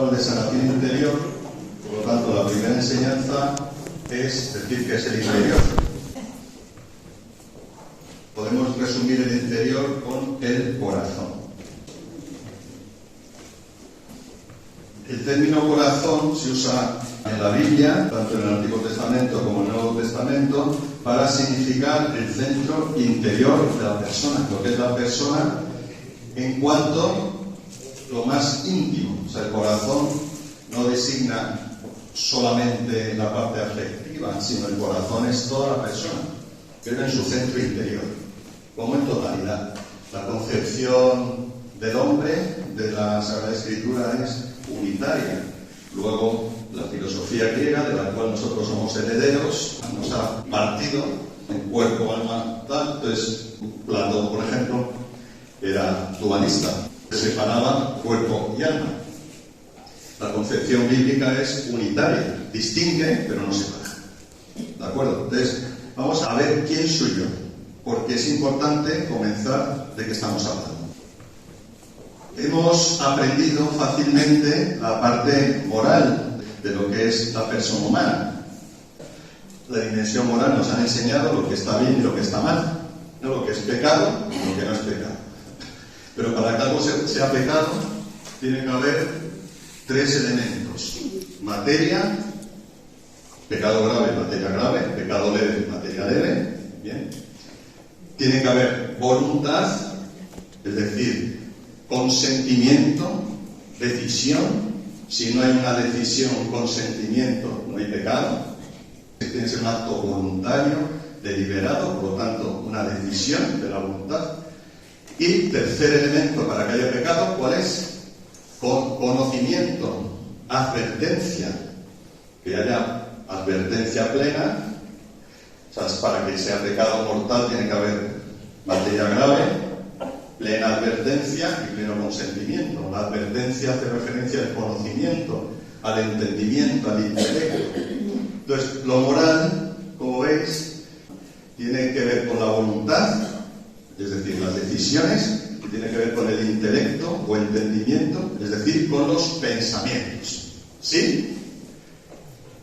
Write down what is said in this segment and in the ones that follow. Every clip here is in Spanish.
hablar de sanación interior, por lo tanto la primera enseñanza es decir que es el interior. Podemos resumir el interior con el corazón. El término corazón se usa en la Biblia, tanto en el Antiguo Testamento como en el Nuevo Testamento, para significar el centro interior de la persona, lo que es la persona en cuanto lo más íntimo. O sea, el corazón no designa solamente la parte afectiva, sino el corazón es toda la persona, pero en su centro interior, como en totalidad. La concepción del hombre de la Sagrada Escritura es unitaria. Luego, la filosofía griega, de la cual nosotros somos herederos, nos ha partido en cuerpo, alma, tal. Entonces, Platón, por ejemplo, era dualista, separaba cuerpo y alma. La concepción bíblica es unitaria, distingue, pero no separa. ¿De acuerdo? Entonces, vamos a ver quién soy yo, porque es importante comenzar de qué estamos hablando. Hemos aprendido fácilmente la parte moral de lo que es la persona humana. La dimensión moral nos ha enseñado lo que está bien y lo que está mal, no lo que es pecado y lo que no es pecado. Pero para que algo sea pecado, tiene que haber tres elementos: materia, pecado grave, materia grave; pecado leve, materia leve. Bien. Tiene que haber voluntad, es decir, consentimiento, decisión. Si no hay una decisión, un consentimiento, no hay pecado. Tiene que ser un acto voluntario, deliberado, por lo tanto, una decisión de la voluntad. Y tercer elemento para que haya pecado, ¿cuál es? Conocimiento, advertencia, que haya advertencia plena. O sea, para que sea pecado mortal tiene que haber materia grave, plena advertencia y pleno consentimiento. La advertencia hace referencia al conocimiento, al entendimiento, al intelecto. Entonces, lo moral, como veis, tiene que ver con la voluntad, es decir, las decisiones, y tiene que ver con el intelecto o entendimiento, es decir, con los pensamientos. ¿Sí?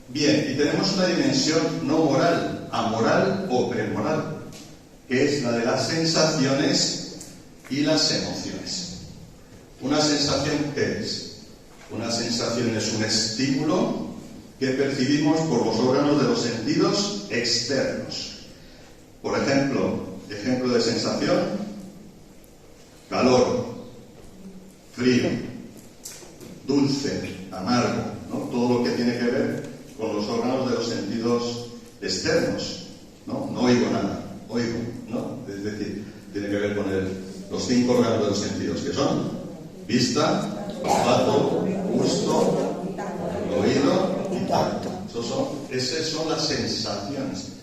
Bien, y tenemos una dimensión no moral, amoral o premoral, que es la de las sensaciones y las emociones. ¿Una sensación qué es? Una sensación es un estímulo que percibimos por los órganos de los sentidos externos. Por ejemplo de sensación: calor, frío, dulce, amargo, ¿no? Todo lo que tiene que ver con los órganos de los sentidos externos, ¿no? No oigo nada, oigo, ¿no? Es decir, tiene que ver con los 5 órganos de los sentidos, que son vista, olfato, gusto, oído y tacto. Esas son las sensaciones.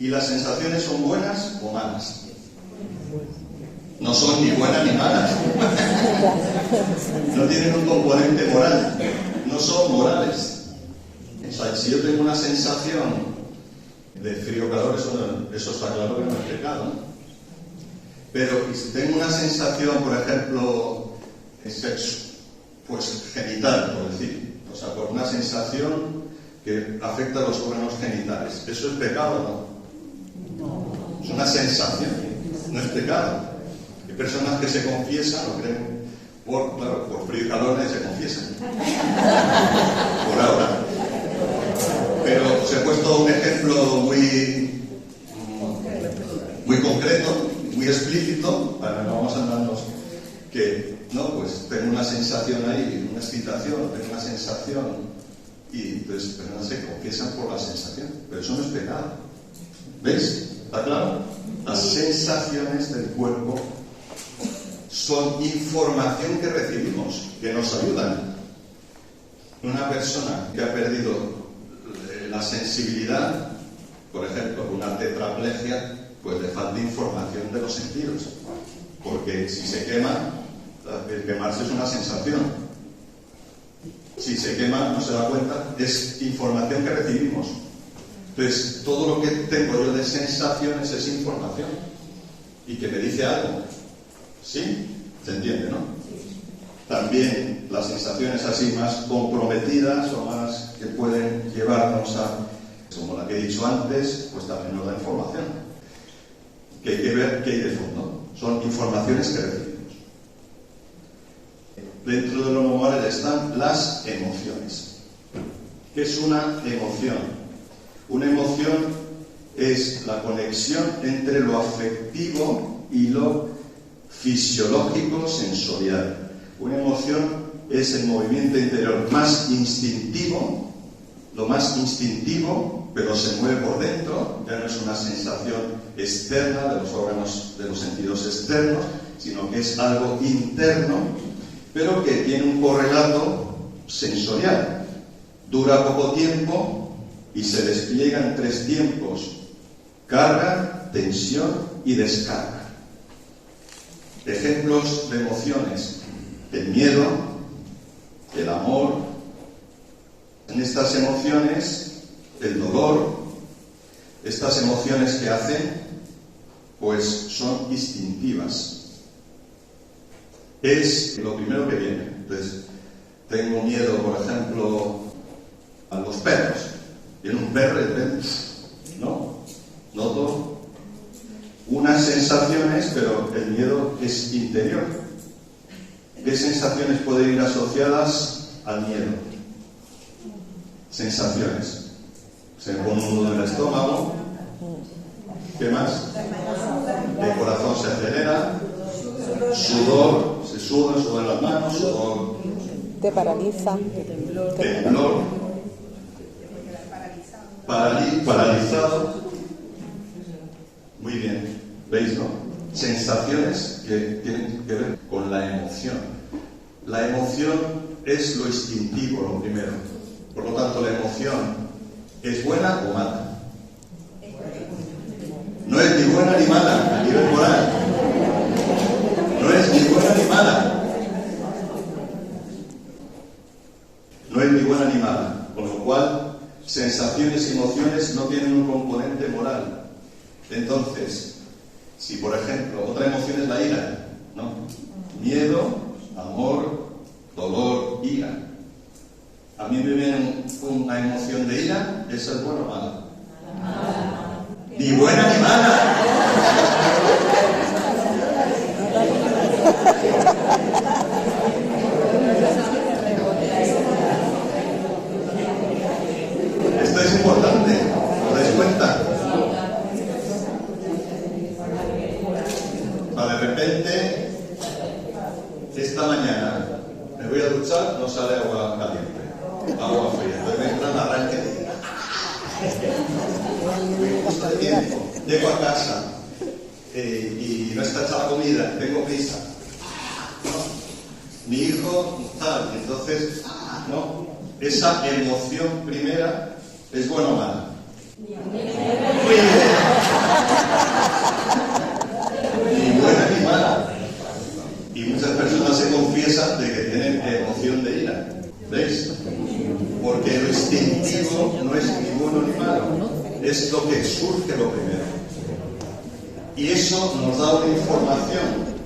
¿Y las sensaciones son buenas o malas? No son ni buenas ni malas. No tienen un componente moral. No son morales. O sea, si yo tengo una sensación de frío o calor, eso está claro que no es pecado, ¿no? Pero si tengo una sensación, por ejemplo, de sexo, pues genital, por decir, o sea, por una sensación que afecta a los órganos genitales, ¿eso es pecado o no? Es una sensación, no es pecado. Hay personas que se confiesan, lo creen, por frío y calor nadie se confiesa. Por ahora. Pero os he puesto un ejemplo muy concreto, muy explícito, para no vamos a andarnos que, no, pues tengo una sensación ahí, una excitación, tengo una sensación, y entonces personas se confiesan por la sensación, pero eso no es pecado. ¿Veis? ¿Está claro? Las sensaciones del cuerpo son información que recibimos, que nos ayudan. Una persona que ha perdido la sensibilidad, por ejemplo, una tetraplegia, pues le falta información de los sentidos, porque si se quema, el quemarse es una sensación. Si se quema, no se da cuenta, es información que recibimos. Entonces, todo lo que tengo yo de sensaciones es información y que me dice algo. ¿Sí? ¿Se entiende, no? También las sensaciones así más comprometidas o más que pueden llevarnos a, como la que he dicho antes, pues también nos da información. Que hay que ver qué hay de fondo. Son informaciones que recibimos. Dentro de lo no moral están las emociones. ¿Qué es una emoción? Una emoción es la conexión entre lo afectivo y lo fisiológico sensorial. Una emoción es el movimiento interior más instintivo, lo más instintivo, pero se mueve por dentro, ya no es una sensación externa de los órganos, de los sentidos externos, sino que es algo interno, pero que tiene un correlato sensorial. Dura poco tiempo y se despliega en 3 tiempos: carga, tensión y descarga. Ejemplos de emociones: el miedo, el amor. En estas emociones, el dolor, estas emociones que hacen, pues son instintivas. Es lo primero que viene. Entonces, tengo miedo, por ejemplo, a los perros. Viene un perro y el perro, ¿no? Noto unas sensaciones, pero el miedo es interior. ¿Qué sensaciones pueden ir asociadas al miedo? Sensaciones. Se me pone un nudo en el estómago. ¿Qué más? El corazón se acelera. Sudor, se suda, sudor en las manos, sudor. Te paraliza. Temblor. Paralizado. Muy bien. ¿Veis, no? Sensaciones que tienen que ver con la emoción. La emoción es lo instintivo, lo primero. Por lo tanto, la emoción ¿es buena o mala? No es ni buena ni mala a nivel moral. No es ni buena ni mala. No es ni buena ni mala. Con lo cual, sensaciones y emociones no tienen un componente moral. Entonces, si por ejemplo, otra emoción es la ira, ¿no? Miedo, amor, dolor, ira. A mí me viene una emoción de ira, ¿esa es buena o mala? Ni buena ni mala. Esto es importante, ¿os dais cuenta? De repente, esta mañana me voy a duchar, no sale agua caliente, agua fría. Entonces me entra un arranque de tiempo. Llego a casa y no está hecha la comida, tengo prisa. ¿No? Mi hijo, tal, entonces, ¿no? Esa emoción primera es buena o mala. Muy bien. Ni buena ni mala. Y muchas personas se confiesan de que tienen emoción de ira. ¿Veis? Porque lo instintivo no es ni bueno ni malo. Es lo que surge lo primero. Y eso nos da una información.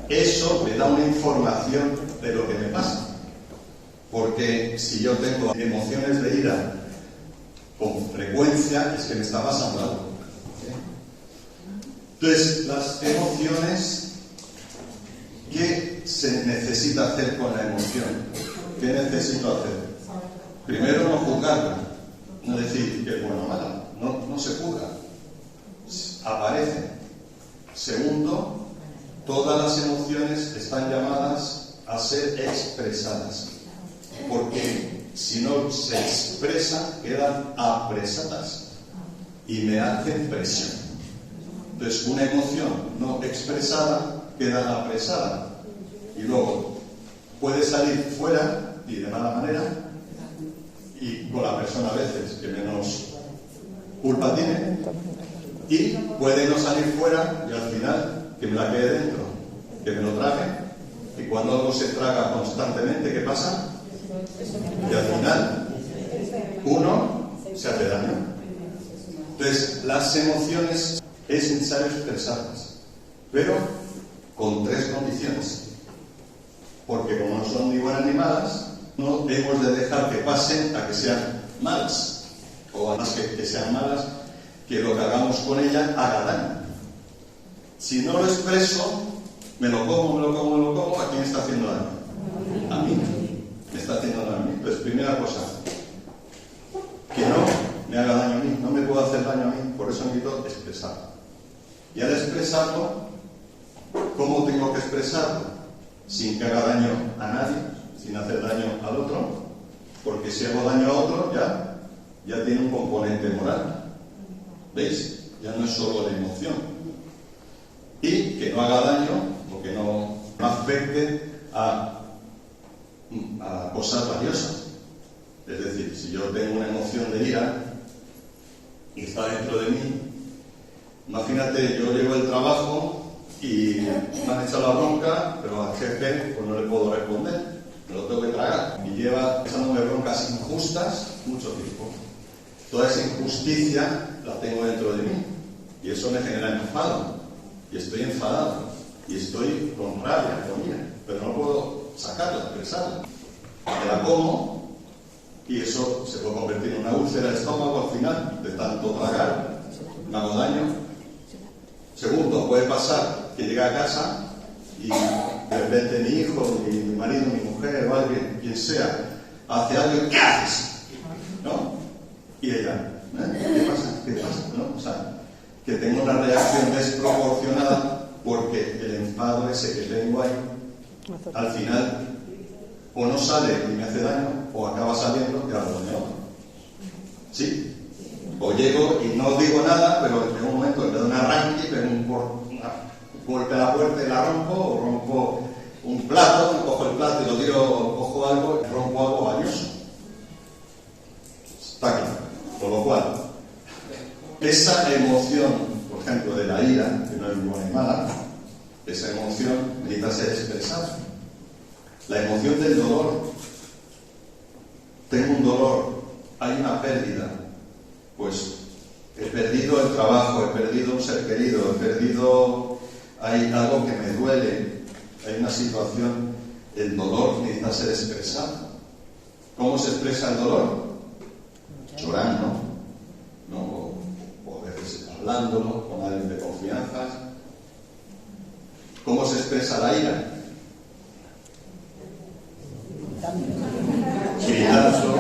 Eso me da una información de lo que me pasa. Porque si yo tengo emociones de ira con frecuencia, es que me está pasando algo. Entonces, las emociones, ¿qué se necesita hacer con la emoción? ¿Qué necesito hacer? Primero, no juzgarla, no decir que es buena o mala, no se juzga, aparece. Segundo, todas las emociones están llamadas a ser expresadas, porque si no se expresan, quedan apresadas y me hacen presión. Entonces, una emoción no expresada queda apresada y luego puede salir fuera y de mala manera, y con la persona a veces que menos culpa tiene, y puede no salir fuera y al final que me la quede dentro, que me lo trague, y cuando algo se traga constantemente, ¿qué pasa? Y al final uno se hace daño. Entonces, las emociones es necesario expresarlas, pero con 3 condiciones. porque como no son ni buenas ni malas, no hemos de dejar que pasen a que sean malas, o además que sean malas, que lo que hagamos con ella haga daño. Si no lo expreso, me lo como, ¿a quién está haciendo daño? A mí. Me está haciendo daño a mí. Pues primera cosa, que no me haga daño a mí, no me puedo hacer daño a mí, por eso necesito expresarlo. Y al expresarlo, ¿cómo tengo que expresarlo? Sin que haga daño a nadie, sin hacer daño al otro, porque si hago daño a otro, ya tiene un componente moral. ¿Veis? Ya no es solo la emoción. Y que no haga daño, o que no afecte a cosas valiosas. Es decir, si yo tengo una emoción de ira y está dentro de mí, imagínate, yo llego al trabajo y me han echado la bronca, pero al jefe pues no le puedo responder, me lo tengo que tragar. Y lleva echándome broncas injustas mucho tiempo. Toda esa injusticia la tengo dentro de mí y eso me genera enfado. Y estoy enfadado, y estoy con rabia, con ira, pero no puedo sacarla, expresarla. Me la como, y eso se puede convertir en una úlcera de estómago al final, de tanto tragar, me hago daño. Segundo, puede pasar que llegue a casa y de repente mi hijo, mi marido, mi mujer o alguien, quien sea, hace algo y ¿qué haces? ¿No? Y ella, ¿qué pasa? ¿Qué pasa? ¿No? O sea, que tengo una reacción desproporcionada porque el enfado ese que tengo ahí, al final, o no sale y me hace daño, o acaba saliendo y hago daño. ¿Sí? O llego y no digo nada, pero en un momento le doy un arranque, pego un golpe a la puerta y la rompo, o rompo un plato, cojo el plato y lo tiro, o cojo algo y rompo algo valioso. Está claro. Con lo cual, esa emoción, por ejemplo, de la ira, que no es buena ni mala, esa emoción necesita ser expresada. La emoción del dolor. Tengo un dolor, hay una pérdida. Pues he perdido el trabajo, he perdido un ser querido, hay algo que me duele, hay una situación. El dolor necesita ser expresado. ¿Cómo se expresa el dolor? Llorando, ¿no? O a veces hablándolo con alguien de confianza. ¿Cómo se expresa la ira? Gritando,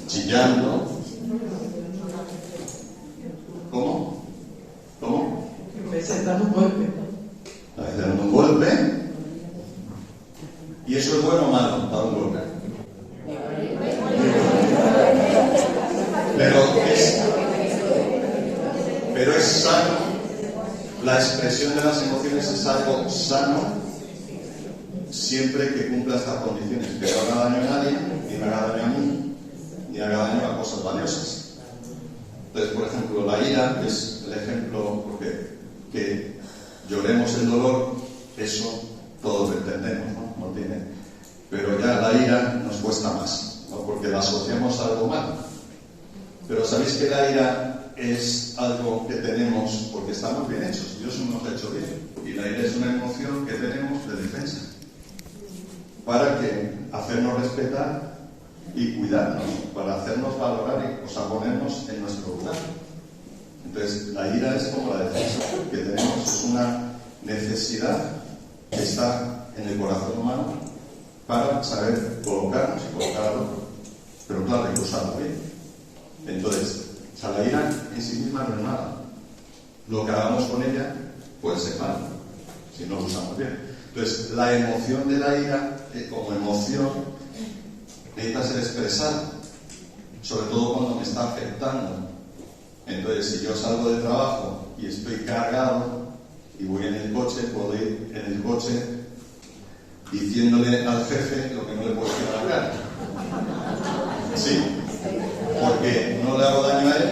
chillando. ¿Cómo? A veces dando un golpe. A veces dando un golpe. ¿Y eso es bueno o malo, dar un golpe? Pero es sano. La expresión de las emociones es algo sano siempre que cumpla estas condiciones, que no haga daño a nadie, ni me haga daño a mí, ni haga daño a cosas valiosas. Entonces, por ejemplo, la ira es el ejemplo, porque que lloremos el dolor, eso todos lo entendemos, ¿no? No tiene. Pero ya la ira nos cuesta más, ¿no? Porque la asociamos a algo malo. Pero sabéis que la ira es algo que tenemos porque estamos bien hechos, Dios nos ha hecho bien. Y la ira es una emoción que tenemos de defensa, para que hacernos respetar y cuidarnos, para hacernos valorar y ponernos en nuestro lugar. Entonces, la ira es como la defensa que tenemos, es una necesidad que está en el corazón humano para saber colocarnos y colocar al otro. Pero claro, hay que usarla bien. Entonces, la ira en sí misma no es nada. Lo que hagamos con ella puede ser malo, si no lo usamos bien. Entonces, la emoción de la ira, como emoción, necesita ser expresada, sobre todo cuando me está afectando. Entonces, si yo salgo de trabajo y estoy cargado y voy en el coche, puedo ir en el coche diciéndole al jefe lo que no le puedo decir a la cara. Sí, porque no le hago daño a él,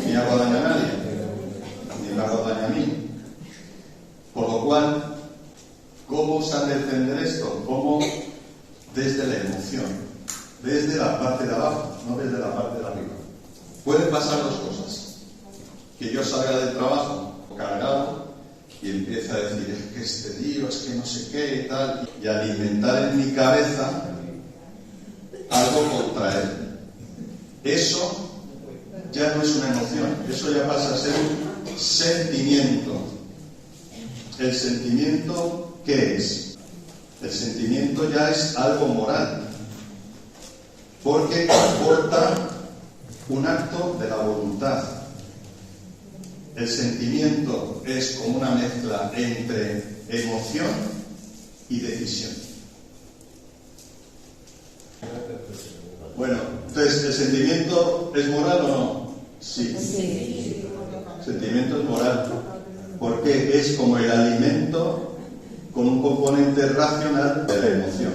ni hago daño a nadie, ni le hago daño a mí. Por lo cual, ¿cómo se ha de entender esto? ¿Cómo? Desde la emoción, desde la parte de abajo, no desde la parte de arriba. Pueden pasar dos cosas: que yo salga del trabajo cargado y empieza a decir, es que este tío, es que no sé qué y tal, y alimentar en mi cabeza algo contra él. Eso ya no es una emoción, eso ya pasa a ser un sentimiento. ¿El sentimiento qué es? El sentimiento ya es algo moral, porque comporta un acto de la voluntad. El sentimiento es como una mezcla entre emoción y decisión. Bueno, entonces, ¿el sentimiento es moral o no? Sí. El sentimiento es moral, porque es como el alimento con un componente racional de la emoción.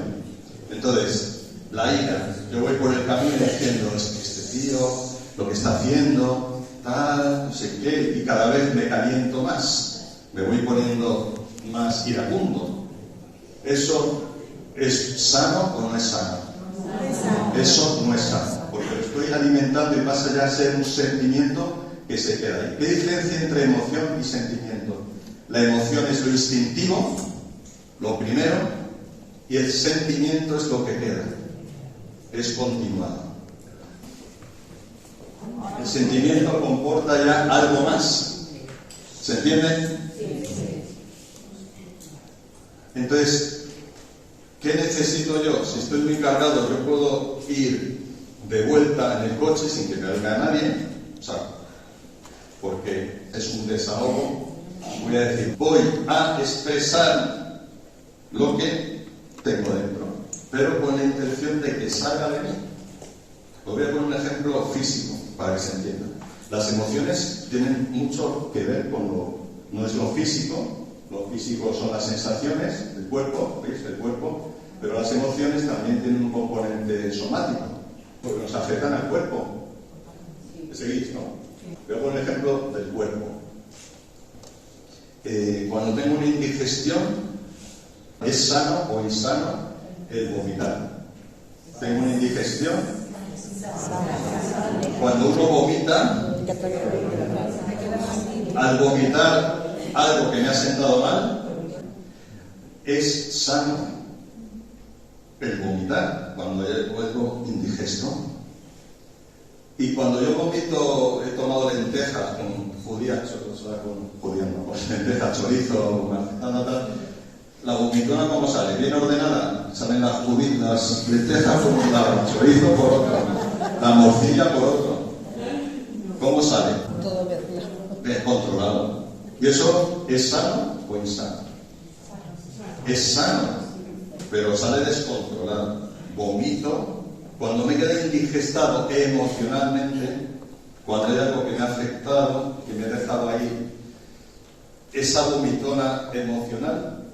Entonces, la ira, yo voy por el camino diciendo, es que este tío, lo que está haciendo, tal, no sé qué, y cada vez me caliento más, me voy poniendo más iracundo. ¿Eso es sano o no es sano? Eso no es sano, porque lo estoy alimentando y pasa ya a ser un sentimiento que se queda ahí. ¿Qué diferencia entre emoción y sentimiento? La emoción es lo instintivo, lo primero, y el sentimiento es lo que queda, es continuado. El sentimiento comporta ya algo más. ¿Se entiende? Entonces, ¿qué necesito yo? Si estoy muy cargado, yo puedo ir de vuelta en el coche sin que me oiga nadie, o sea, porque es un desahogo. Voy a decir, voy a expresar lo que tengo dentro, pero con la intención de que salga de mí. Os voy a poner un ejemplo físico para que se entienda. Las emociones tienen mucho que ver con no es lo físico son las sensaciones del cuerpo, ¿veis? Del cuerpo, pero las emociones también tienen un componente somático, porque nos afectan al cuerpo. ¿Seguís, no? Voy a poner un ejemplo del cuerpo. Cuando tengo una indigestión, ¿es sano o insano el vomitar? Tengo una indigestión. Cuando uno vomita, al vomitar algo que me ha sentado mal, ¿es sano el vomitar cuando hay algo indigesto? Y cuando yo vomito, he tomado lentejas con judías, lentejas, chorizo, manzana, tal. La vomitona, ¿cómo sale? ¿Bien ordenada? Salen las lentejas por un lado, el chorizo por otro, la morcilla por otro. ¿Cómo sale? Todo Descontrolado. ¿Y eso es sano o insano? Es sano, pero sale descontrolado. Vomito. Cuando me quedé indigestado emocionalmente, cuando hay algo que me ha afectado, que me ha dejado ahí, esa vomitona emocional,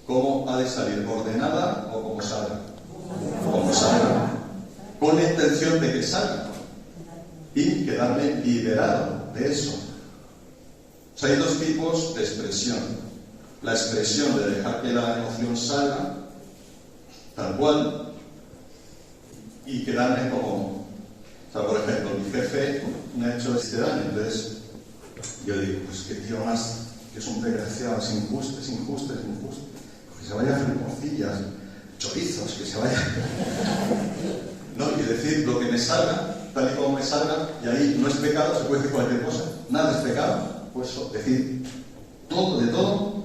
¿cómo ha de salir? ¿Ordenada o como salga? Como salga. Con la intención de que salga y quedarme liberado de eso. O sea, hay dos tipos de expresión. La expresión de dejar que la emoción salga, tal cual, y quedarme como... O sea, por ejemplo, mi jefe me ha hecho este daño, entonces yo digo, pues qué tío más, que es un desgraciado, es injusto. Que se vaya a friporcillas, chorizos, que se vaya... No, y decir lo que me salga, tal y como me salga, y ahí no es pecado, se puede decir cualquier cosa, nada es pecado. Pues decir todo de todo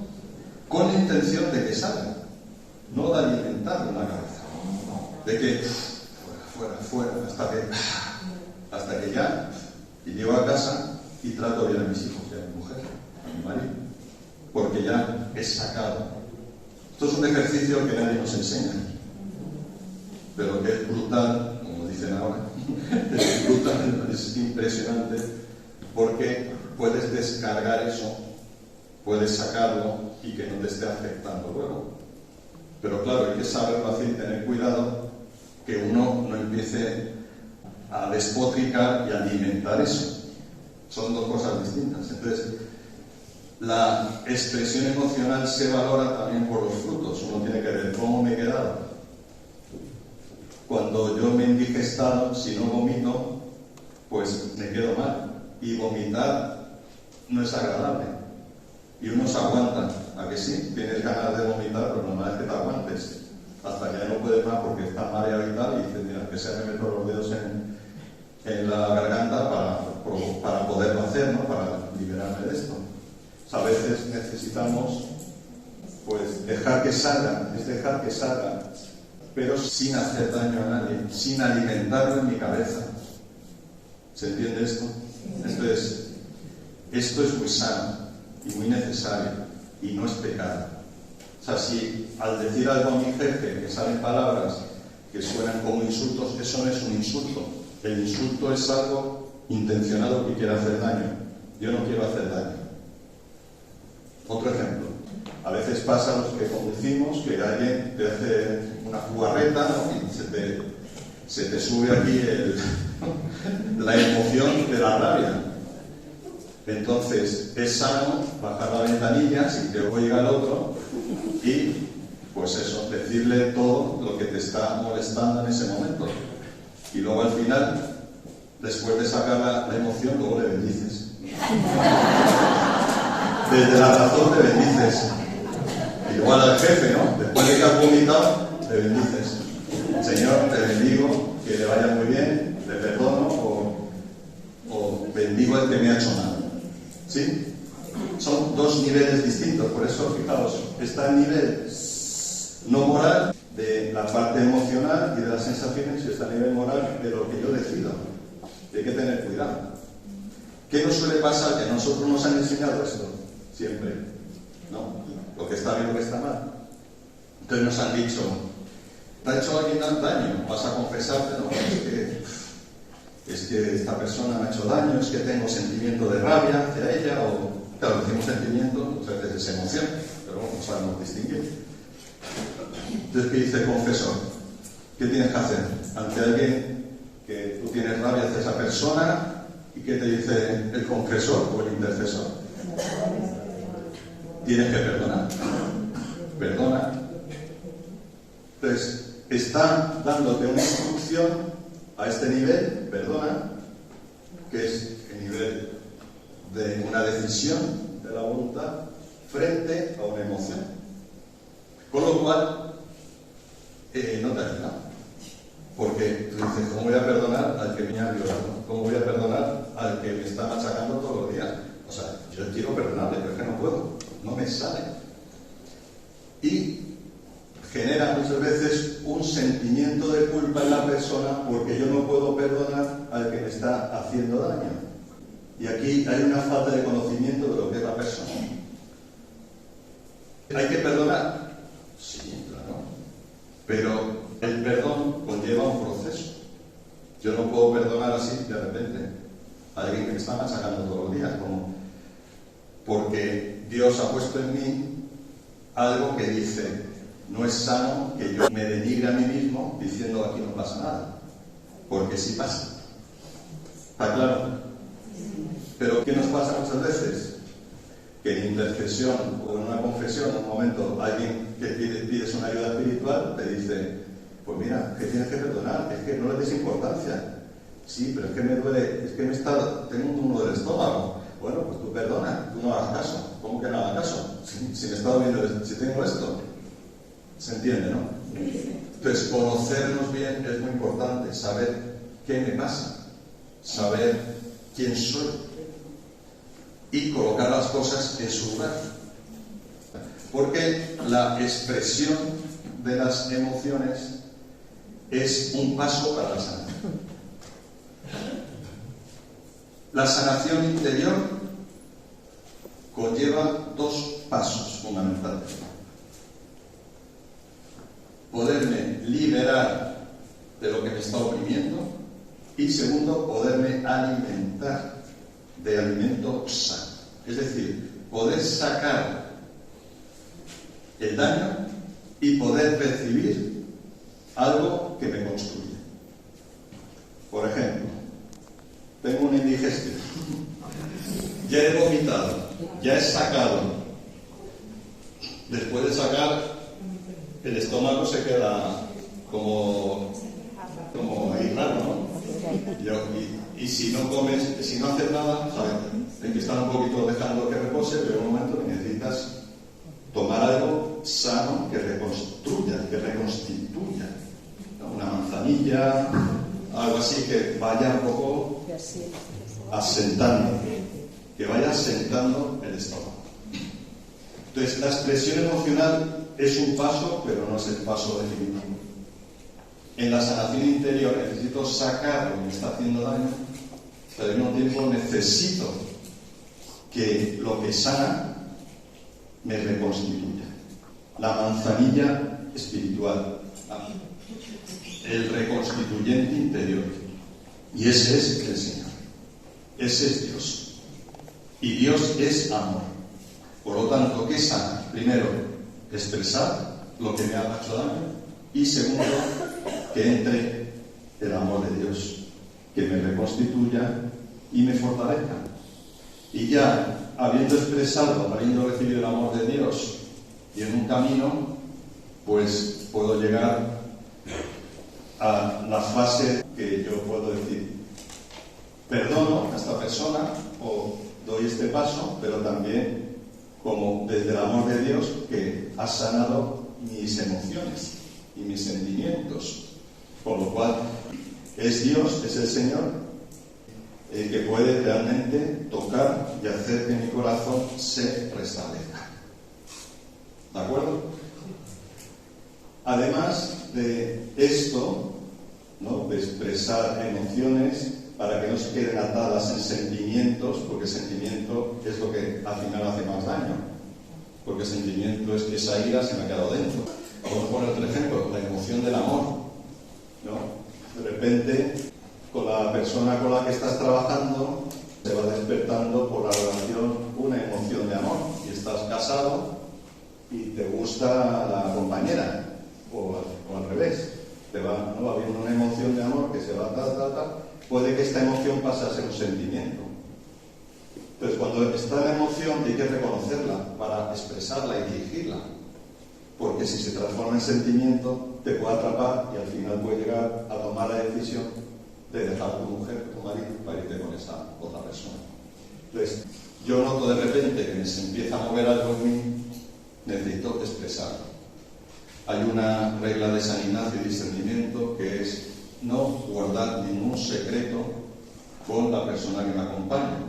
con la intención de que salga, no de alimentarlo en la cabeza, de que fuera, hasta que ya, y llego a casa y trato bien a mis hijos y a mi mujer, a mi marido, porque ya es sacado. Esto es un ejercicio que nadie nos enseña, pero que es brutal, como dicen ahora, es brutal, es impresionante, porque puedes descargar eso, puedes sacarlo y que no te esté afectando luego. Pero claro, hay que saberlo hacer y tener cuidado que uno no empiece a despotricar y a alimentar eso. Son dos cosas distintas. Entonces, la expresión emocional se valora también por los frutos. Uno tiene que ver cómo me he quedado. Cuando yo me he indigestado, si no vomito, pues me quedo mal. Y vomitar no es agradable. Y uno se aguanta, ¿a que sí? Tienes ganas de vomitar, pero lo normal es que te aguantes. Hasta que ya no puedes más porque está mareado y tal, y dices, mira, que sea me meto los dedos en la garganta para poderlo hacer, ¿no? Para liberarme de esto. O sea, a veces necesitamos, pues, dejar que salga, pero sin hacer daño a nadie, sin alimentarlo en mi cabeza. ¿Se entiende esto? Esto es muy sano y muy necesario, y no es pecado. O sea, si al decir algo a mi jefe que salen palabras que suenan como insultos, eso no es un insulto. El insulto es algo intencionado que quiere hacer daño. Yo no quiero hacer daño. Otro ejemplo. A veces pasa a los que conducimos que alguien te hace una jugarreta, ¿no? Y se te sube aquí la emoción de la rabia. Entonces es sano bajar la ventanilla si te oiga el otro y, pues eso, decirle todo lo que te está molestando en ese momento. Y luego al final, después de sacar la emoción, luego le bendices. Desde la razón te bendices. Igual al jefe, ¿no? Después de que has vomitado, te bendices. Señor, te bendigo, que le vaya muy bien, le perdono o bendigo al que me ha hecho mal. ¿Sí? Son dos niveles distintos, por eso, fijaos, está el nivel no moral de la parte emocional y de las sensaciones, y está el nivel moral de lo que yo decido. Y hay que tener cuidado. ¿Qué nos suele pasar? Que a nosotros nos han enseñado esto, siempre, ¿no? Lo que está bien, lo que está mal. Entonces nos han dicho, ¿te ha hecho alguien daño? ¿Vas a confesarte? No, es que esta persona me ha hecho daño, es que tengo sentimiento de rabia hacia ella, o claro, decimos sentimiento, muchas veces es emoción, pero no sabemos distinguir. Entonces, ¿qué dice el confesor? ¿Qué tienes que hacer ante alguien que tú tienes rabia hacia esa persona? ¿Y qué te dice el confesor o el intercesor? Tienes que perdonar. Perdona. Entonces, está dándote una instrucción a este nivel, perdona, que es el nivel de una decisión de la voluntad frente a una emoción. Con lo cual, no te ayuda. Porque tú dices, ¿cómo voy a perdonar al que me ha violado? ¿Cómo voy a perdonar al que me está machacando todos los días? O sea, yo quiero perdonarle, pero es que no puedo. No me sale. Y genera muchas veces un sentimiento de culpa en la persona porque yo no puedo perdonar al que me está haciendo daño. Y aquí hay una falta de conocimiento de lo que es la persona. ¿Hay que perdonar? Sí, claro. Pero el perdón conlleva un proceso. Yo no puedo perdonar así de repente a alguien que me está machacando todos los días, porque Dios ha puesto en mí algo que dice, no es sano que yo me denigre a mí mismo diciendo aquí no pasa nada, porque sí pasa. ¿Está claro? Pero ¿qué nos pasa muchas veces? Que en intercesión o en una confesión, en un momento, alguien que pides una ayuda espiritual te dice, pues mira, que tienes que perdonar, es que no le des importancia. Sí, pero es que me duele, es que tengo un nudo del estómago. Bueno, pues tú perdona, tú no hagas caso. ¿Cómo que no hagas caso? Si me he estado viendo, si tengo esto. ¿Se entiende, no? Entonces, conocernos bien es muy importante, saber qué me pasa, saber quién soy y colocar las cosas en su lugar. Porque la expresión de las emociones es un paso para la sanación. La sanación interior conlleva dos pasos fundamentales. Poderme liberar de lo que me está oprimiendo y segundo, poderme alimentar de alimento sano. Es decir, poder sacar el daño y poder recibir algo que me construye. Por ejemplo, tengo una indigestión, ya he vomitado, ya he sacado. Después de sacar, el estómago se queda como ahí raro, ¿no? Y si no comes, si no haces nada, ¿sabes? están un poquito dejando que repose, pero en un momento que necesitas tomar algo sano que reconstruya, que reconstituya, ¿no? Una manzanilla, algo así que vaya un poco asentando, que vaya asentando el estómago. Entonces, la expresión emocional es un paso, pero no es el paso definitivo. En la sanación interior necesito sacar lo que me está haciendo daño, pero al mismo tiempo necesito que lo que sana me reconstituya. La manzanilla espiritual, el reconstituyente interior. Y ese es el Señor. Ese es Dios. Y Dios es amor. Por lo tanto, ¿qué sana? Primero, expresar lo que me ha hecho daño. Y segundo, que entre el amor de Dios, que me reconstituya y me fortalezca. Y ya, habiendo expresado, habiendo recibido el amor de Dios y en un camino, pues puedo llegar a la fase que yo puedo decir, perdono a esta persona o doy este paso, pero también como desde el amor de Dios que ha sanado mis emociones y mis sentimientos, con lo cual es Dios, es el Señor el que puede realmente tocar y hacer que mi corazón se restablezca. ¿De acuerdo? Además de esto, ¿no?, de expresar emociones para que no se queden atadas en sentimientos, porque sentimiento es lo que al final hace más daño, porque sentimiento es que esa ira se me ha quedado dentro. Vamos a poner otro ejemplo, la emoción del amor, ¿no? De repente, con la persona con la que estás trabajando, se va despertando por la relación una emoción de amor, y estás casado y te gusta la compañera, o al revés, te va habiendo una emoción de amor que se va tal, puede que esta emoción pase a ser un sentimiento. Entonces, cuando está la emoción hay que reconocerla para expresarla y dirigirla, porque si se transforma en sentimiento te puede atrapar y al final puede llegar a tomar la decisión de dejar a tu mujer, a tu marido, para irte con esa otra persona. Entonces, yo noto de repente que me se empieza a mover algo en mí, necesito expresarlo. Hay una regla de San Ignacio y discernimiento que es no guardar ningún secreto con la persona que me acompaña.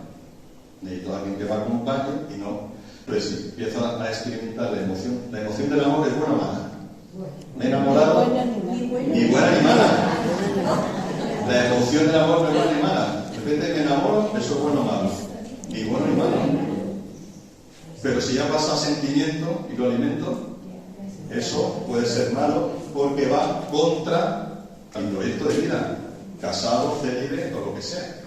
Necesito a alguien que me acompañe y no. Pues si empiezo a experimentar la emoción del amor es buena o mala. Me he enamorado, ni buena ni mala. La emoción del amor no es buena ni mala. De repente me enamoro, eso es bueno o malo. Ni bueno ni malo. Pero si ya pasa a sentimiento y lo alimento, eso puede ser malo porque va contra el proyecto de vida, casado, célibe o lo que sea.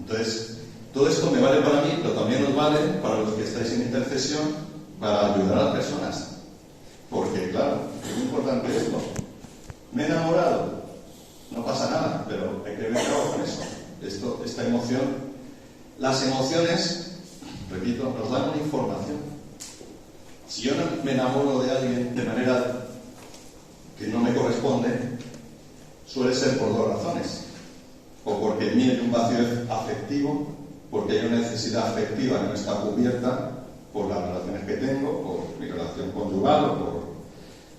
Entonces, todo esto me vale para mí, pero también nos vale para los que estáis en intercesión, para ayudar a las personas. Porque, claro, es muy importante esto. Me he enamorado, no pasa nada, pero hay que ver algo con eso. Esta emoción. Las emociones, repito, nos dan una información. Si yo no me enamoro de alguien de manera que no me corresponde, suele ser por dos razones. O porque en mí hay un vacío afectivo, porque hay una necesidad afectiva que no está cubierta por las relaciones que tengo, por mi relación conyugal o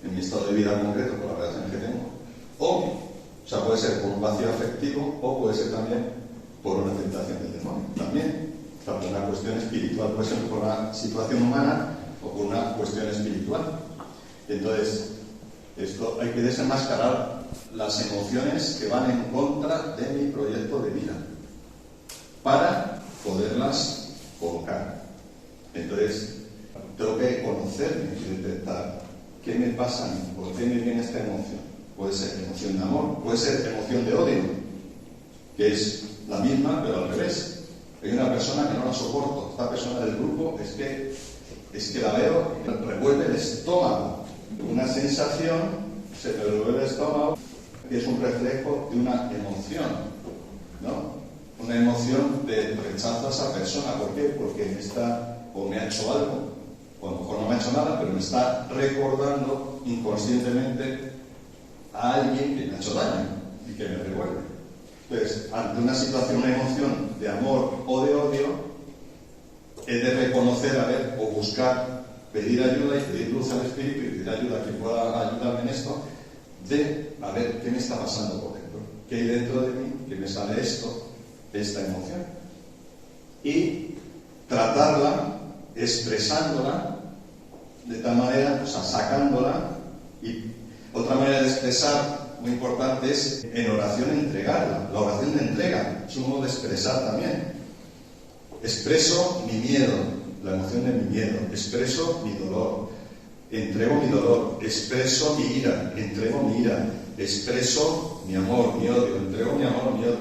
en mi estado de vida concreto, por las relaciones que tengo. O sea, puede ser por un vacío afectivo o puede ser también por una tentación del demonio. También, o sea, por una cuestión espiritual, puede ser por una situación humana o por una cuestión espiritual. Entonces, esto hay que desenmascarar las emociones que van en contra de mi proyecto de vida para poderlas colocar. Entonces, tengo que conocerme y detectar qué me pasa a mí, por qué me viene esta emoción. Puede ser emoción de amor, puede ser emoción de odio, que es la misma pero al revés. Hay una persona que no la soporto, esta persona del grupo es que la veo, me revuelve el estómago, una sensación, se me revuelve el estómago, que es un reflejo de una emoción, ¿no? Una emoción de rechazo a esa persona. ¿Por qué? Porque me ha hecho algo, o a lo mejor no me ha hecho nada, pero me está recordando inconscientemente a alguien que me ha hecho daño y que me revuelve. Entonces, ante una situación, una emoción de amor o de odio, he de reconocer, o buscar, pedir ayuda y pedir luz al Espíritu y pedir ayuda a quien pueda ayudarme en esto, de, a ver, ¿qué me está pasando por dentro? ¿Qué hay dentro de mí? ¿Qué me sale esta emoción? Y tratarla, expresándola, de tal manera, sacándola. Y otra manera de expresar, muy importante, es en oración entregarla. La oración de entrega es un modo de expresar también. Expreso mi miedo, la emoción de mi miedo. Expreso mi dolor, entrego mi dolor. Expreso mi ira, entrego mi ira. Expreso mi amor, mi odio, entrego mi amor, mi odio.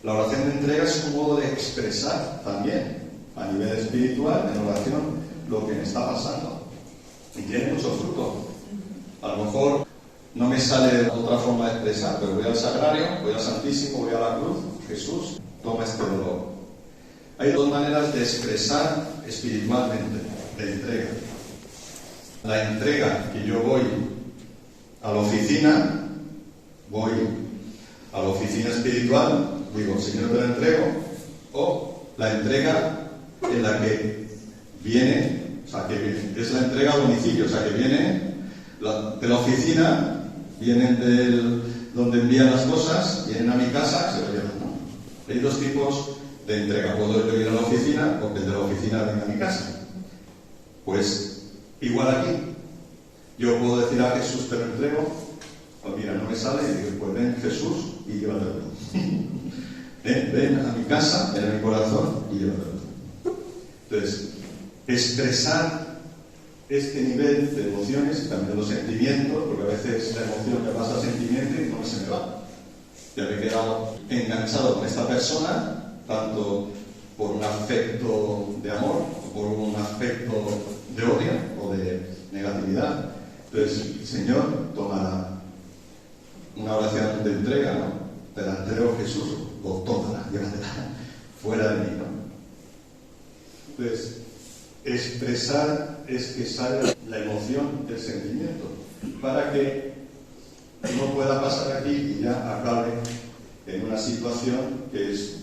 La oración de entrega es un modo de expresar también, a nivel espiritual, en oración, lo que me está pasando. Y tiene mucho fruto. A lo mejor no me sale otra forma de expresar, pero voy al Sagrario, voy al Santísimo, voy a la cruz. Jesús, toma este dolor. Hay dos maneras de expresar espiritualmente, de entrega. La entrega, que yo voy a la oficina espiritual, digo, Señor, te la entrego, o la entrega en la que viene, que es la entrega a domicilio, que viene de la oficina, vienen donde envían las cosas, vienen a mi casa, se lo llevan, ¿no? Hay dos tipos de entrega. Puedo yo ir a la oficina o que el de la oficina venga a mi casa. Pues igual aquí, yo puedo decir a Jesús, te lo entrego, pues mira, no me sale, y digo, pues ven Jesús y llévatelo. Ven a mi casa, ven a mi corazón y llévatelo. Entonces, expresar este nivel de emociones y también los sentimientos, porque a veces la emoción me pasa a sentimiento y no se me va. Ya me he quedado enganchado con esta persona, tanto por un afecto de amor, o por un afecto de odio o de negatividad. Entonces, Señor, tómala. Una oración de entrega, ¿no? Te la entrego, Jesús, o tómala, llévatela fuera de mí, ¿no? Entonces, expresar es que salga la emoción del sentimiento, para que no pueda pasar aquí y ya acabe en una situación que es,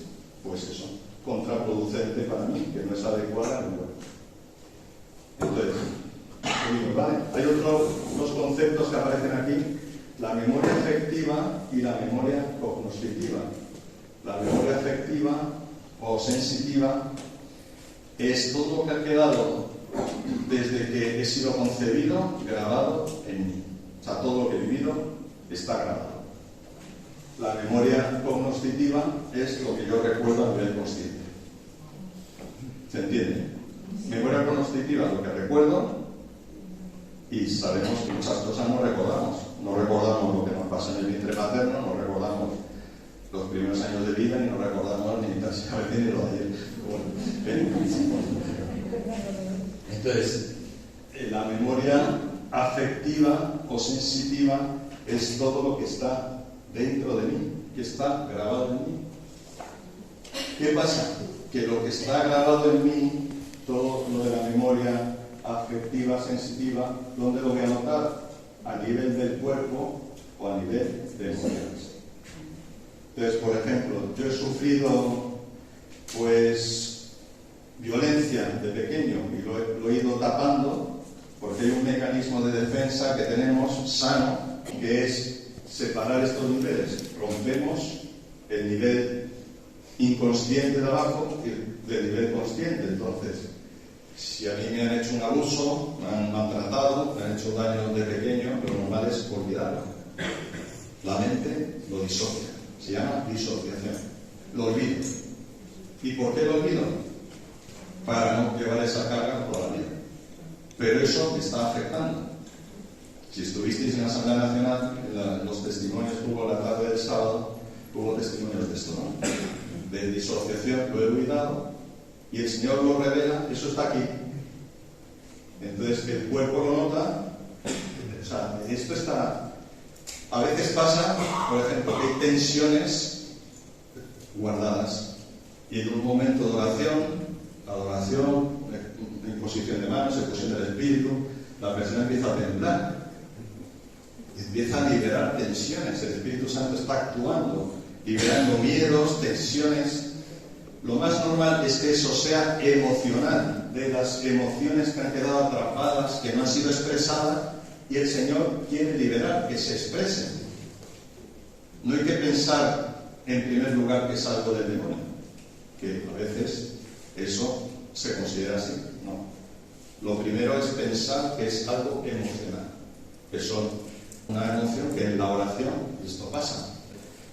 pues eso, contraproducente para mí, que no es adecuada ni buena. Entonces, ¿vale? Hay unos conceptos que aparecen aquí: la memoria afectiva y la memoria cognoscitiva. La memoria afectiva o sensitiva es todo lo que ha quedado desde que he sido concebido, grabado en mí. O sea, todo lo que he vivido está grabado. La memoria cognoscitiva es lo que yo recuerdo a nivel consciente. ¿Se entiende? Memoria cognoscitiva es lo que recuerdo, y sabemos que muchas cosas no recordamos. No recordamos lo que nos pasa en el vientre materno, no recordamos los primeros años de vida, ni nos recordamos ni ni lo de ayer. Entonces, la memoria afectiva o sensitiva es todo lo que está dentro de mí, que está grabado en mí. ¿Qué pasa? Que lo que está grabado en mí, todo lo de la memoria afectiva, sensitiva, ¿dónde lo voy a notar? A nivel del cuerpo o a nivel de emociones. Entonces, por ejemplo, yo he sufrido violencia de pequeño y lo he ido tapando, porque hay un mecanismo de defensa que tenemos sano, que es separar estos niveles. Rompemos el nivel inconsciente de abajo y del nivel consciente. Entonces, si a mí me han hecho un abuso, me han maltratado, me han hecho daño de pequeño, lo normal es olvidarlo. La mente lo disocia. Se llama disociación. Lo olvido. ¿Y por qué lo olvido? Para no llevar esa carga toda la vida. Pero eso me está afectando. Si estuvisteis en la Asamblea Nacional, en los testimonios que hubo la tarde del sábado, hubo testimonios de esto, ¿no? De disociación, lo he olvidado, y el Señor lo revela, eso está aquí. Entonces, que el cuerpo lo nota, o sea, esto está... A veces pasa, por ejemplo, que hay tensiones guardadas, y en un momento de oración, adoración, imposición de manos, exposición del Espíritu, la persona empieza a temblar, empieza a liberar tensiones. El Espíritu Santo está actuando, liberando miedos, tensiones, Lo más normal es que eso sea emocional, de las emociones que han quedado atrapadas, que no han sido expresadas, y el Señor quiere liberar, que se expresen. No hay que pensar, en primer lugar, que es algo del demonio, que a veces eso se considera así. No. Lo primero es pensar que es algo emocional, que son una emoción que en la oración esto pasa.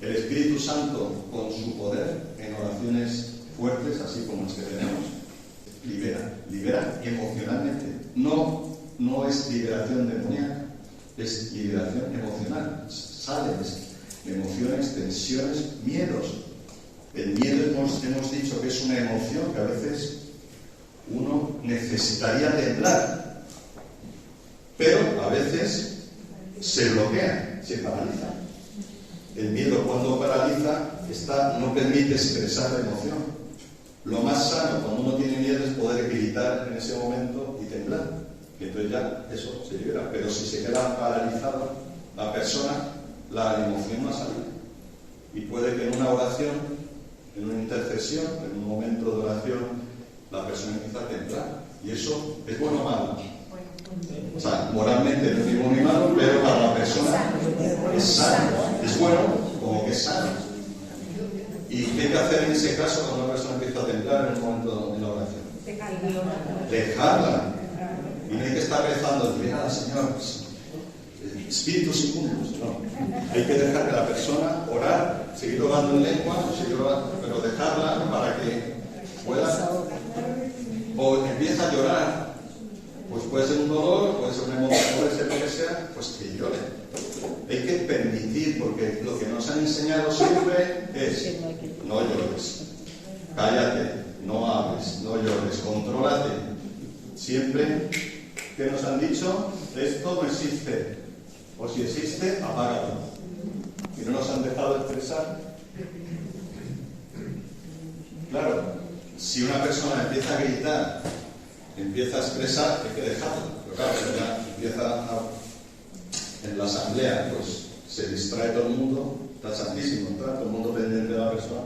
El Espíritu Santo, con su poder, en oraciones fuertes, así como las que tenemos, libera emocionalmente. No es liberación demoníaca, es liberación emocional. Salen emociones, tensiones, miedos. El miedo hemos dicho que es una emoción que a veces uno necesitaría temblar, pero a veces se bloquea, se paraliza. El miedo, cuando paraliza, no permite expresar la emoción. Lo más sano cuando uno tiene miedo es poder gritar en ese momento y temblar. Y entonces ya eso se libera. Pero si se queda paralizada la persona, la emoción no ha salido. Y puede que en una oración, en una intercesión, en un momento de oración, la persona empieza a temblar. Y eso es bueno o malo. O sea, moralmente no es ni bueno ni malo, pero para la persona es sano. Es bueno como que es sano. ¿Y qué hay que hacer en ese caso cuando una persona empieza a temblar en un momento de la oración? Dejarla. Y no hay que estar rezando, mira, Señor, espíritus inmundos. No. Hay que dejar que la persona orar, seguir orando en lengua, pero dejarla para que pueda. O empieza a llorar. Pues puede ser un dolor, puede ser una emoción, puede ser lo que sea, pues que llore. Hay que permitir, porque lo que nos han enseñado siempre es: no llores, cállate, no hables, no llores, contrólate. Siempre que nos han dicho, esto no existe, o si existe, apágalo. Y no nos han dejado expresar. Claro, si una persona empieza a gritar, empieza a expresar, hay que dejarlo. Pero claro, ya empieza en la asamblea, pues se distrae todo el mundo, está santísimo, ¿no? Todo el mundo pendiente de la persona,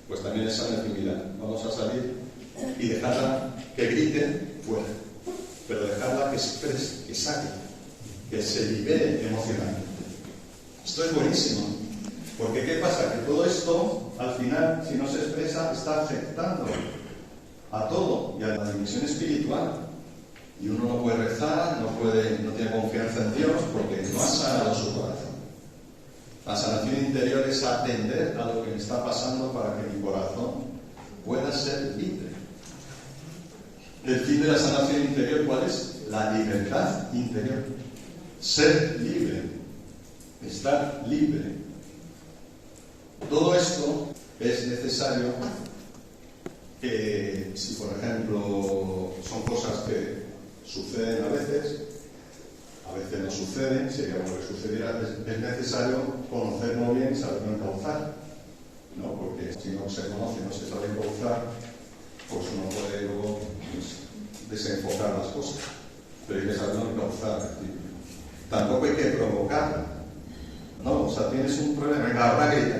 pues también es sano decir, mira, vamos a salir y dejarla que grite fuera, pero dejarla que exprese, que saque, que se libere emocionalmente. Esto es buenísimo, porque ¿qué pasa? Que todo esto, al final, si no se expresa, está afectando a todo y a la dimensión espiritual. Y uno no puede rezar, no tiene confianza en Dios porque no ha sanado su corazón. La sanación interior es atender a lo que me está pasando para que mi corazón pueda ser libre. El fin de la sanación interior, ¿cuál es? La libertad interior. Ser libre. Estar libre. Todo esto es necesario que, si por ejemplo son cosas que suceden a veces no suceden, sería bueno que sucediera, es necesario conocerlo bien y saberlo encauzar, ¿no? Porque si no se conoce, no se sabe encauzar, pues uno puede luego desenfocar las cosas, pero hay que saberlo encauzar. Tampoco hay que provocarla, ¿no? O sea, tienes un problema, venga, ahora grita,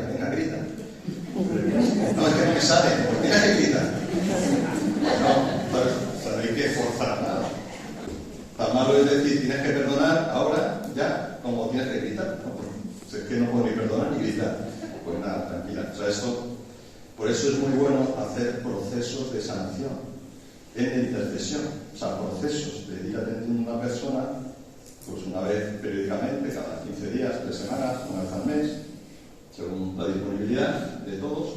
no, es que no me sale, pues tienes que gritar. No, o sea, no hay que forzar nada. Tan malo es decir, tienes que perdonar ahora, ya, como tienes que gritar. No, pues, es que no puedo ni perdonar ni gritar. Pues nada, tranquila. O sea, por eso es muy bueno hacer procesos de sanación en la intercesión. O sea, procesos de ir atendiendo a una persona, pues una vez periódicamente, cada 15 días, 3 semanas, una vez al mes, según la disponibilidad de todos,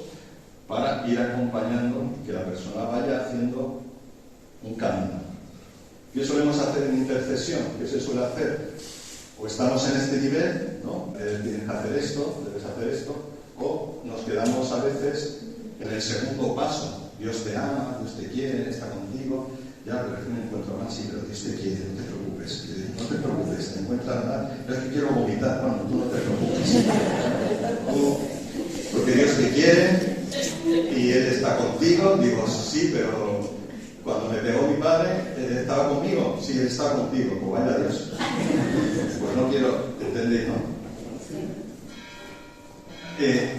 para ir acompañando que la persona vaya haciendo un camino. ¿Qué solemos hacer en intercesión? ¿Qué se suele hacer? O estamos en este nivel, ¿no? Tienes que hacer esto, debes hacer esto, o nos quedamos a veces en el segundo paso. Dios te ama, Dios te quiere, está contigo. Ya, pero es que me encuentro mal, sí, pero Dios te quiere, no te preocupes. No te preocupes, te encuentras mal. Pero es que quiero vomitar, bueno, tú no te preocupes. Porque Dios te quiere y Él está contigo. Digo, sí, pero cuando me pegó mi padre, ¿Él estaba conmigo? Sí, Él estaba contigo, pues vaya Dios. Pues no quiero, ¿entendéis, no?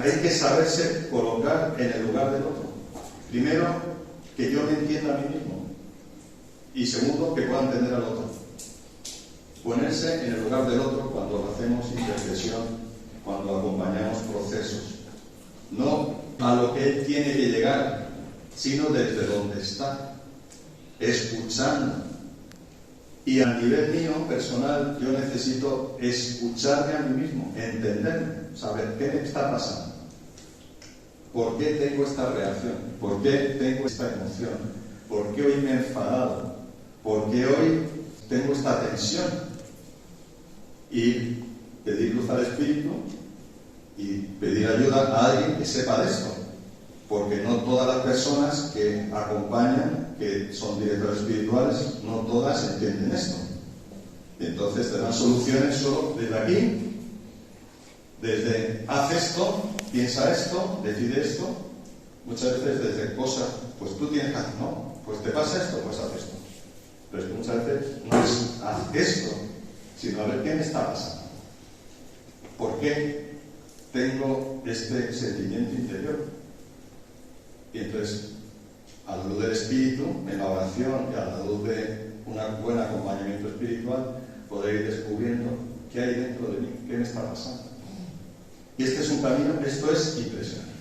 Hay que saberse colocar en el lugar del otro. Primero, que yo me entienda a mí mismo. Y segundo, que pueda entender al otro. Ponerse en el lugar del otro cuando hacemos intercesión, cuando acompañamos procesos. No a lo que él tiene que llegar, sino desde donde está, escuchando. Y a nivel mío, personal, yo necesito escucharme a mí mismo, entenderme, saber qué me está pasando. ¿Por qué tengo esta reacción? ¿Por qué tengo esta emoción? ¿Por qué hoy me he enfadado? ¿Por qué hoy tengo esta tensión? Y pedir luz al Espíritu y pedir ayuda a alguien que sepa de esto. Porque no todas las personas que acompañan, que son directores espirituales, no todas entienden esto. Y entonces te dan soluciones solo desde aquí, desde haz esto, piensa esto, decide esto. Muchas veces desde cosas, pues tú tienes que hacer, no, pues te pasa esto, pues haz esto. Pero es que muchas veces no es haz esto, sino a ver qué me está pasando. ¿Por qué tengo este sentimiento interior? Y entonces, a la luz del Espíritu, en la oración y a la luz de un buen acompañamiento espiritual, poder ir descubriendo qué hay dentro de mí, qué me está pasando. Y este es un camino, esto es impresionante.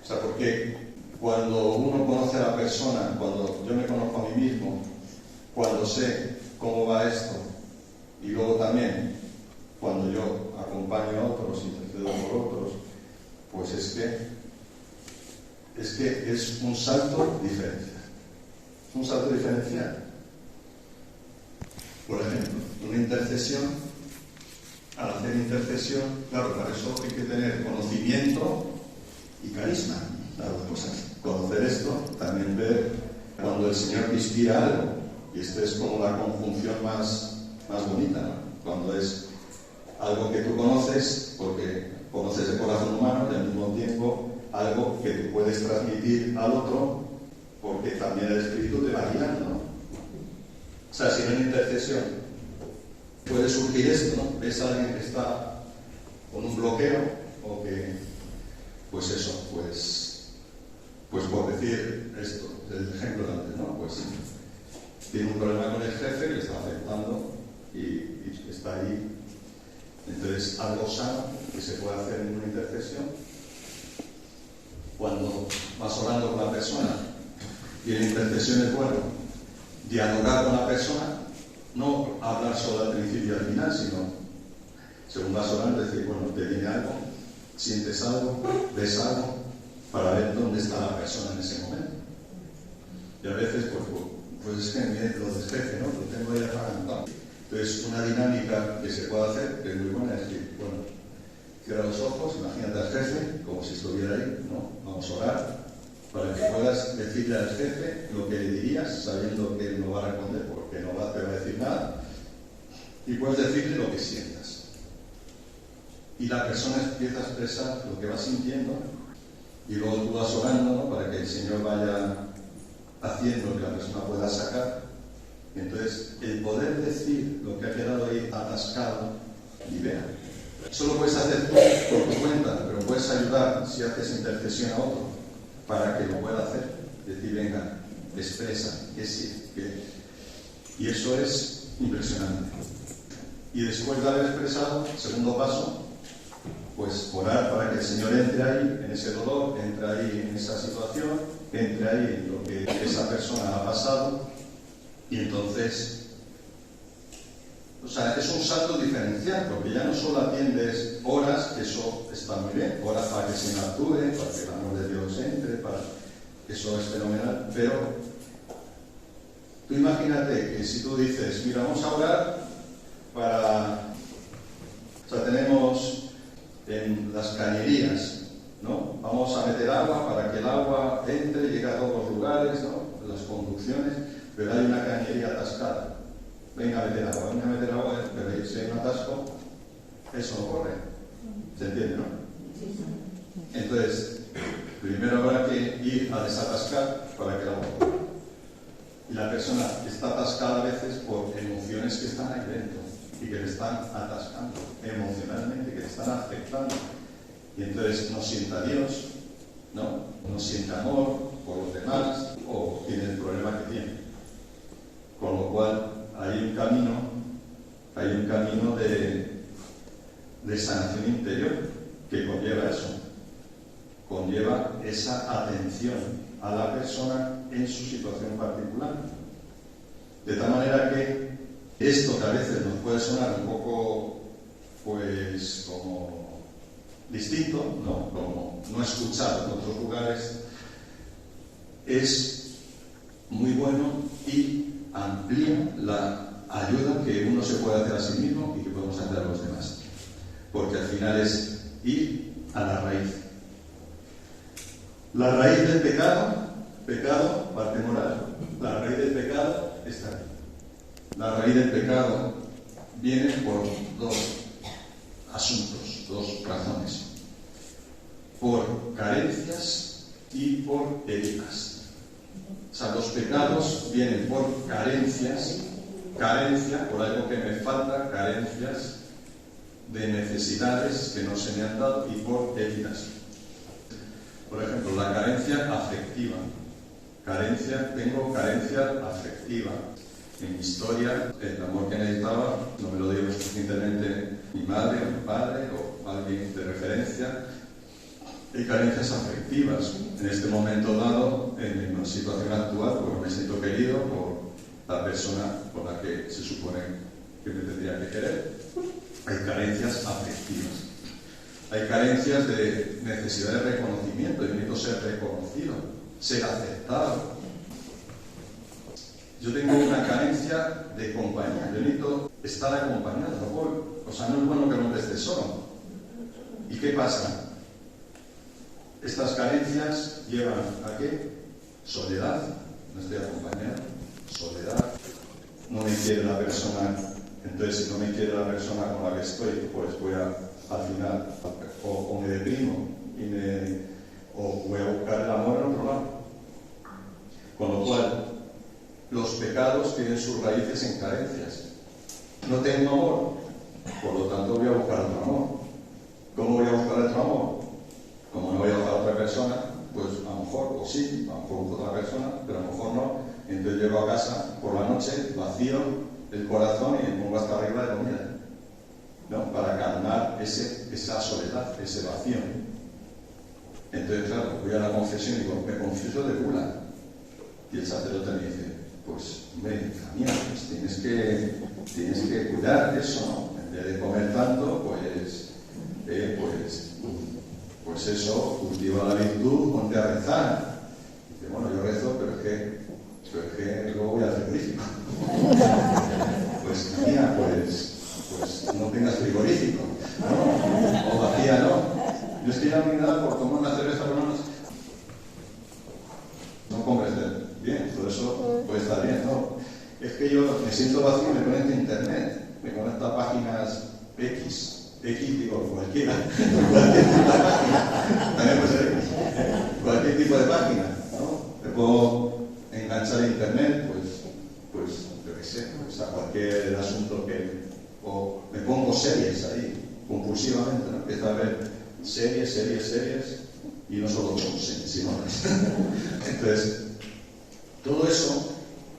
O sea, porque cuando uno conoce a la persona, cuando yo me conozco a mí mismo, cuando sé cómo va esto, y luego también cuando yo acompaño a otros, intercedo por otros, pues es que es un salto diferencial. Es un salto diferencial. Por ejemplo, una intercesión, al hacer intercesión, claro, para eso hay que tener conocimiento y carisma, las dos cosas. Conocer esto, también ver cuando el Señor te inspira algo, y esta es como la conjunción más bonita, ¿no? Cuando es algo que tú conoces, porque conoces el corazón humano, y al mismo tiempo algo que te puedes transmitir al otro, porque también el Espíritu te va guiando, ¿no? O sea, si no hay intercesión, puede surgir esto, ¿no? Ves a alguien que está con un bloqueo, o que, pues eso, pues por decir esto, el ejemplo de antes, ¿no? Pues tiene un problema con el jefe que le está afectando y está ahí. Entonces, algo sano que se puede hacer en una intercesión, cuando vas orando con la persona y en intercesión es bueno dialogar con la persona, no hablar solo al principio y al final, sino según vas orando, decir, bueno, te viene algo, sientes algo, ves algo, para ver dónde está la persona en ese momento. Y a veces, pues es que lo del jefe, ¿no? Lo tengo ahí atragantado. Entonces, una dinámica que se puede hacer, que es muy buena, es decir, bueno, cierra los ojos, imagínate al jefe, como si estuviera ahí, ¿no? Vamos a orar, para que puedas decirle al jefe lo que le dirías, sabiendo que él no va a responder, porque no te va a decir nada, y puedes decirle lo que sientas. Y la persona empieza a expresar lo que va sintiendo, y luego tú vas orando, ¿no? Para que el Señor vaya haciendo que la persona pueda sacar. Entonces, el poder decir lo que ha quedado ahí atascado, libera. Eso lo puedes hacer tú por tu cuenta, pero puedes ayudar si haces intercesión a otro para que lo pueda hacer. Decir, venga, expresa, que sí, que... Y eso es impresionante. Y después de haber expresado, segundo paso, pues orar para que el Señor entre ahí, en ese dolor, entre ahí en esa situación, entre ahí en lo que esa persona ha pasado. Y entonces, o sea, es un salto diferencial, porque ya no solo atiendes horas, que eso está muy bien, horas para que el Señor actúe, para que el amor de Dios entre, eso es fenomenal, pero tú imagínate que si tú dices, mira, vamos a orar para, o sea, tenemos en las cañerías, ¿no? Vamos a meter agua para que el agua entre, llegue a todos los lugares, ¿no? Las conducciones, pero hay una cañería atascada. Venga a meter agua, pero si hay un atasco, eso no corre. ¿Se entiende, no? Entonces, primero habrá que ir a desatascar para que el agua corra. Y la persona está atascada a veces por emociones que están ahí dentro y que le están atascando emocionalmente, que le están afectando. Y entonces no sienta a Dios, ¿no? No siente amor, por los demás o tiene el problema que tiene. Con lo cual hay un camino de sanación interior que conlleva eso, conlleva esa atención a la persona en su situación particular. De tal manera que esto, que a veces nos puede sonar un poco, pues, como distinto, como no escuchado en otros lugares, es muy bueno y amplía la ayuda que uno se puede hacer a sí mismo y que podemos hacer a los demás. Porque al final es ir a la raíz. La raíz del pecado, parte moral, la raíz del pecado está aquí. La raíz del pecado viene por dos asuntos, dos razones. Por carencias y por heridas. O sea, los pecados vienen por carencias, carencia por algo que me falta, carencias de necesidades que no se me han dado y por heridas. Por ejemplo, la carencia afectiva. Tengo carencia afectiva. En mi historia, el amor que necesitaba no me lo dio suficientemente mi madre o mi padre o alguien de referencia. Hay carencias afectivas. En este momento dado, en una situación actual, pues me siento querido por la persona con la que se supone que me tendría que querer. Hay carencias afectivas. Hay carencias de necesidad de reconocimiento. Yo necesito ser reconocido, ser aceptado. Yo tengo una carencia de compañía. Yo necesito estar acompañado. No es bueno que el hombre esté solo. ¿Y qué pasa? Estas carencias llevan a ¿qué? Soledad. No estoy acompañado. Soledad. No me quiere la persona. Entonces, si no me quiere la persona con la que estoy, pues voy al final o me deprimo o voy a buscar el amor en otro lado. Con lo cual, los pecados tienen sus raíces en carencias. No tengo amor, por lo tanto voy a buscar otro amor. ¿Cómo voy a buscar otro amor? Como no voy a buscar a otra persona, pues a lo mejor, o sí, a lo mejor busco a otra persona, pero a lo mejor no. Entonces llego a casa por la noche, vacío el corazón y me pongo hasta arriba de comida, ¿no? Para calmar esa soledad, ese vacío. Entonces, claro, voy a la confesión y digo, me confieso de gula. Y el sacerdote me dice, pues, hombre, hija mía, pues tienes que cuidar eso, ¿no? En vez de comer tanto, pues eso, cultiva la virtud, ponte a rezar. Y dice, bueno, yo rezo, pero es que luego voy al frigorífico. Pues, mira, pues no tengas frigorífico, ¿no? O vacía, ¿no? Yo es que ya no hay nada por tomar una cerveza por unos. No compres bien, todo eso puede estar bien, ¿no? Es que yo me siento vacío y me conecto a internet, me conecto a páginas X digo, cualquier tipo de página, también puede ser X, cualquier tipo de página, ¿no? Me puedo enganchar a internet, pues yo qué sé, pues a cualquier asunto o me pongo series ahí, compulsivamente, ¿no? Empiezo a ver series, y no solo sino entonces, todo eso,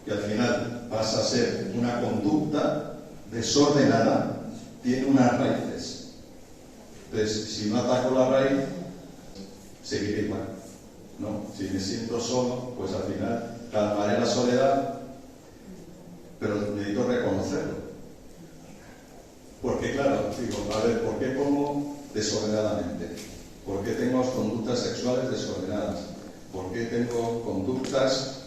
que al final pasa a ser una conducta desordenada, tiene unas raíces. Entonces, si no ataco la raíz, seguiré igual, ¿no? Si me siento solo, pues al final calmaré la soledad, pero necesito reconocerlo. Porque claro, digo, a ver, ¿por qué como desordenadamente? ¿Por qué tengo conductas sexuales desordenadas? ¿Por qué tengo conductas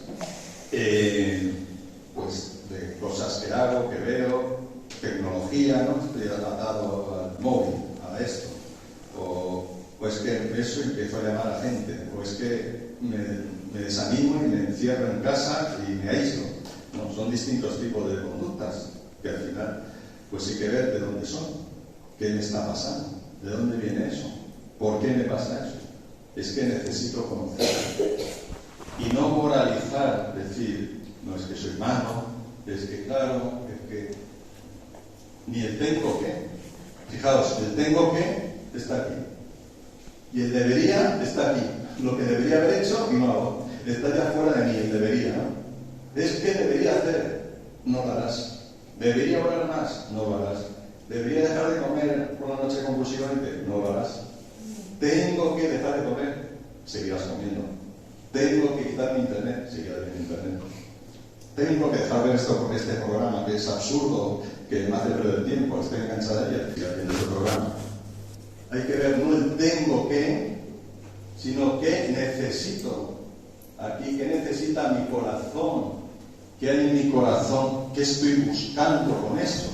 pues de cosas que hago, que veo, tecnología, ¿no? Estoy atado al móvil, a esto. O es que eso empiezo a llamar a gente. O es que me desanimo y me encierro en casa y me aíslo, ¿no? Son distintos tipos de conductas que al final pues hay que ver de dónde son, qué me está pasando, de dónde viene eso, por qué me pasa eso. Es que necesito conocerlo y no moralizar, decir, no es que soy malo, es que claro, es que ni el tengo que. Fijaos, el tengo que está aquí y el debería está aquí, lo que debería haber hecho y no hago. está ya fuera de mi debería, ¿no? Es que debería hacer, no lo harás. Debería orar más, no lo harás. Debería dejar de comer por la noche compulsivamente, no lo harás. Tengo que dejar de comer, seguirás comiendo. Tengo que quitar mi internet, seguirás viendo internet. Tengo que dejar de ver este programa que es absurdo, que me hace perder el tiempo, estoy enganchada y seguirás viendo este programa. Hay que ver no el tengo que, sino qué necesito. Aquí, qué necesita mi corazón. ¿Qué hay en mi corazón? ¿Qué estoy buscando con eso?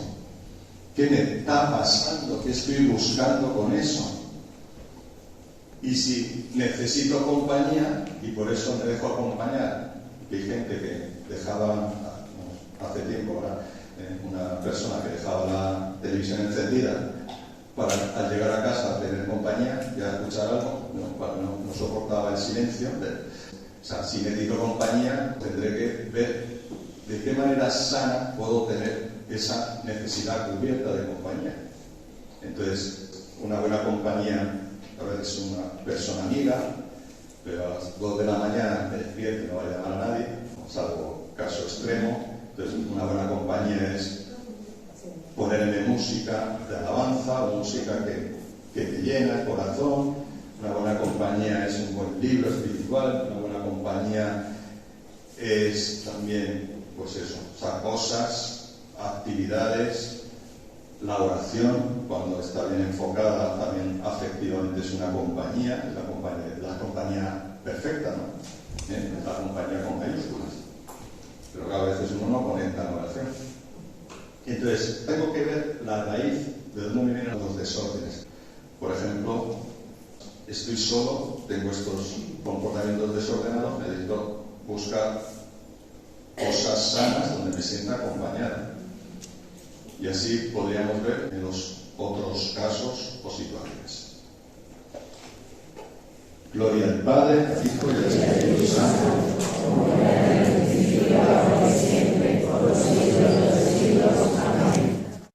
¿Qué me está pasando? ¿Qué estoy buscando con eso? Y si necesito compañía, y por eso me dejo acompañar, que hay gente que dejaba, hace tiempo, una persona que dejaba la televisión encendida para al llegar a casa tener compañía y a escuchar algo, no soportaba el silencio. O sea, si necesito compañía, tendré que ver de qué manera sana puedo tener esa necesidad cubierta de compañía. Entonces, una buena compañía a veces es una persona amiga, pero a las 2 de la mañana me despierto y no va a llamar a nadie, salvo caso extremo. Entonces, una buena compañía es ponerme música de alabanza o música que te llena el corazón. Una buena compañía es un buen libro espiritual. Una buena compañía es también, pues eso, o sea, cosas, actividades. La oración, cuando está bien enfocada, también afectivamente es una compañía, es la compañía perfecta, ¿no? Es la compañía con mayúsculas. Pero que a veces uno no conecta en la oración. Entonces, tengo que ver la raíz de dónde vienen los desórdenes. Por ejemplo, estoy solo, tengo estos comportamientos desordenados, necesito buscar cosas sanas donde me sienta acompañado. Y así podríamos ver en los otros casos o situaciones. Gloria al Padre, al Hijo y al Espíritu Santo.